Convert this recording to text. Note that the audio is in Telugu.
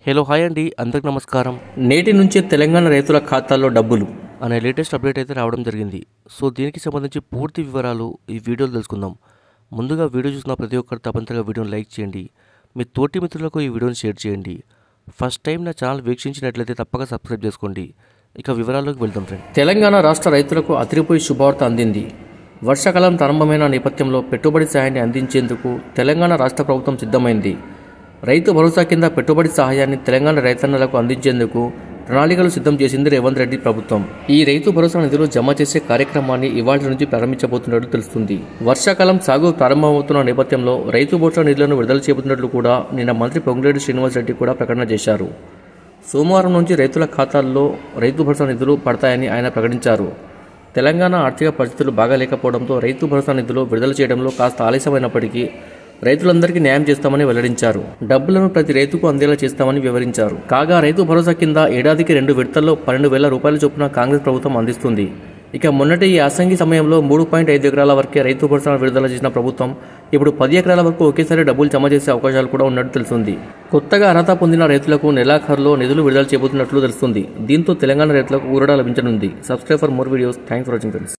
హలో హాయ్ అండి, అందరికి నమస్కారం. నేటి నుంచే తెలంగాణ రైతుల ఖాతాల్లో డబ్బులు అనే లేటెస్ట్ అప్డేట్ అయితే రావడం జరిగింది. సో దీనికి సంబంధించి పూర్తి వివరాలు ఈ వీడియోలో తెలుసుకుందాం. ముందుగా వీడియో చూసిన ప్రతి ఒక్కరు తప్పనిసరిగా వీడియోని లైక్ చేయండి. మీ తోటి మిత్రులకు ఈ వీడియోని షేర్ చేయండి. ఫస్ట్ టైం నా ఛానల్ వీక్షించినట్లయితే తప్పక సబ్స్క్రైబ్ చేసుకోండి. ఇక వివరాల్లోకి వెళ్దాం ఫ్రెండ్. తెలంగాణ రాష్ట్ర రైతులకు అదిరిపోయి శుభవార్త అందింది. వర్షాకాలం ప్రారంభమైన నేపథ్యంలో పెట్టుబడి సహాయాన్ని అందించేందుకు తెలంగాణ రాష్ట్ర ప్రభుత్వం సిద్ధమైంది. రైతు భరోసా కింద పెట్టుబడి సహాయాన్ని తెలంగాణ రైతన్నలకు అందించేందుకు ప్రణాళికలు సిద్ధం చేసింది రేవంత్ రెడ్డి ప్రభుత్వం. ఈ రైతు భరోసా నిధులు జమ చేసే కార్యక్రమాన్ని ఇవాళ నుంచి ప్రారంభించబోతున్నట్లు తెలుస్తుంది. వర్షాకాలం సాగు ప్రారంభమవుతున్న నేపథ్యంలో రైతు భరోసా నిధులను విడుదల చేయబోతున్నట్లు కూడా నిన్న మంత్రి పొంగులేటి శ్రీనివాస్ రెడ్డి కూడా ప్రకటన చేశారు. సోమవారం నుంచి రైతుల ఖాతాల్లో రైతు భరోసా నిధులు పడతాయని ఆయన ప్రకటించారు. తెలంగాణ ఆర్థిక పరిస్థితులు బాగాలేకపోవడంతో రైతు భరోసా నిధులు విడుదల చేయడంలో కాస్త ఆలస్యమైనప్పటికీ రైతులందరికీ న్యాయం చేస్తామని వెల్లడించారు. డబ్బులను ప్రతి రైతుకు అందేలా చేస్తామని వివరించారు. కాగా రైతు భరోసా కింద ఏడాదికి 2 విడతల్లో 12,000 రూపాయల చొప్పున కాంగ్రెస్ ప్రభుత్వం అందిస్తుంది. ఇక మొన్నటి ఈ యాసంగి సమయంలో 3.5 ఎకరాల వరకే రైతు భరోసా విడుదల చేసిన ప్రభుత్వం ఇప్పుడు 10 ఎకరాల వరకు ఒకేసారి డబ్బులు జమ చేసే అవకాశాలు కూడా ఉన్నట్టు తెలుస్తుంది. కొత్తగా అర్హత పొందిన రైతులకు నెలాఖరులో నిధులు విడుదల చేయబోతున్నట్లు తెలుస్తుంది. దీంతో తెలంగాణ రైతులకు ఊరట లభించనుంది. Subscribe for more videos. Thanks for watching friends.